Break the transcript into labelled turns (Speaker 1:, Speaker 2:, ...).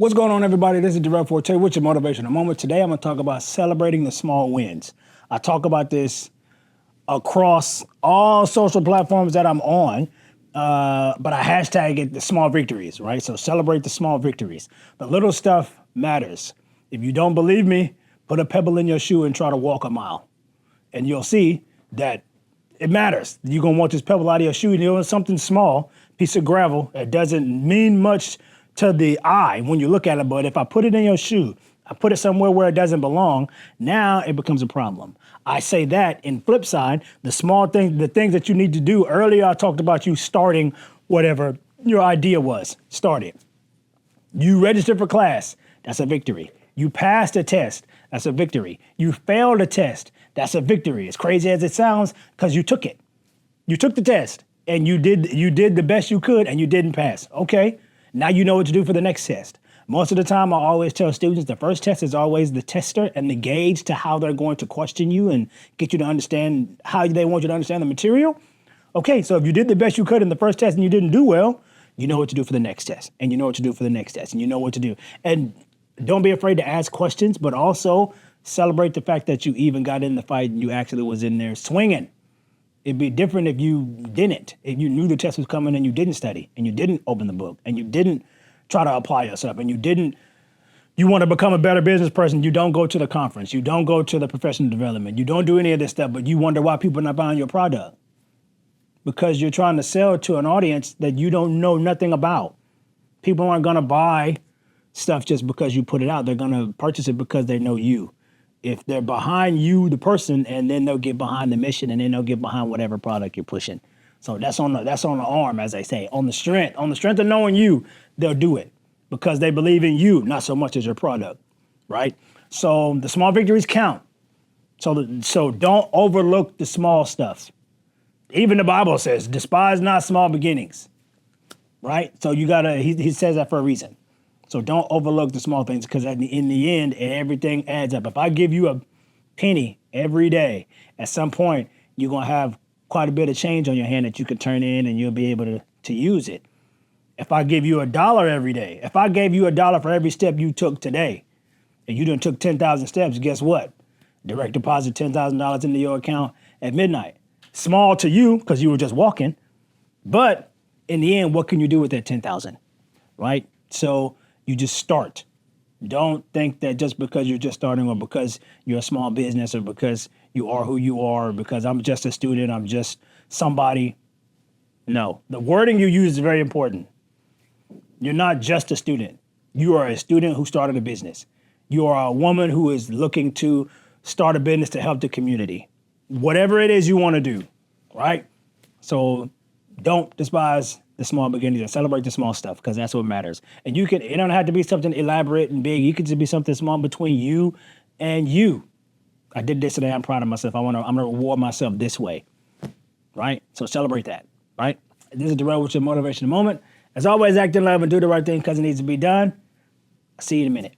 Speaker 1: What's going on, everybody? This is Durell Forte with your Motivational Moment. Today, I'm going to talk about celebrating the small wins. I talk about this across all social platforms that I'm on, but I hashtag it the small victories, right? So celebrate the small victories. The little stuff matters. If you don't believe me, put a pebble in your shoe and try to walk a mile. And you'll see that it matters. You're going to want this pebble out of your shoe, and it's something small, piece of gravel. It doesn't mean much to the eye when you look at it, but if I put it in your shoe, I put it somewhere where it doesn't belong, now it becomes a problem. I say that in flip side, the small things, the things that you need to do. Earlier, I talked about you starting whatever your idea was. Start it. You registered for class. That's a victory. You passed a test. That's a victory. You failed a test. That's a victory. As crazy as it sounds, because you took it. You took the test and you did the best you could and you didn't pass. Okay. Now you know what to do for the next test. Most of the time, I always tell students the first test is always the tester and the gauge to how they're going to question you and get you to understand how they want you to understand the material. Okay, so if you did the best you could in the first test and you didn't do well, you know what to do for the next test, and you know what to do for the next test, and you know what to do. And don't be afraid to ask questions, but also celebrate the fact that you even got in the fight and you actually was in there swinging. It'd be different if you didn't, if you knew the test was coming and you didn't study and you didn't open the book and you didn't try to apply yourself and you want to become a better business person, you don't go to the conference, you don't go to the professional development, you don't do any of this stuff, but you wonder why people are not buying your product. Because you're trying to sell to an audience that you don't know nothing about. People aren't going to buy stuff just because you put it out. They're going to purchase it because they know you. If they're behind you, the person, and then they'll get behind the mission, and then they'll get behind whatever product you're pushing. So that's on the arm, as they say, on the strength of knowing you, they'll do it because they believe in you, not so much as your product, right? So the small victories count. So don't overlook the small stuff. Even the Bible says, despise not small beginnings, right? So you gotta, he says that for a reason. So don't overlook the small things because in the end, everything adds up. If I give you a penny every day, at some point, you're going to have quite a bit of change on your hand that you can turn in and you'll be able to use it. If I give you $1 every day, if I gave you $1 for every step you took today, and you done took 10,000 steps, guess what? Direct deposit $10,000 into your account at midnight. Small to you because you were just walking, but in the end, what can you do with that 10,000, right? So you just start. Don't think that just because you're just starting or because you're a small business or because you are who you are or because I'm just a student, I'm just somebody. No, the wording you use is very important. You're not just a student. You are a student who started a business. You are a woman who is looking to start a business to help the community. Whatever it is you want to do, right? So don't despise the small beginnings and celebrate the small stuff because that's what matters. And it don't have to be something elaborate and big. You could just be something small between you and you. I did this today. I'm proud of myself. I'm gonna reward myself this way, right? So celebrate that, right? This is Durell with your Motivational Moment. As always, act in love and do the right thing because it needs to be done. I'll see you in a minute.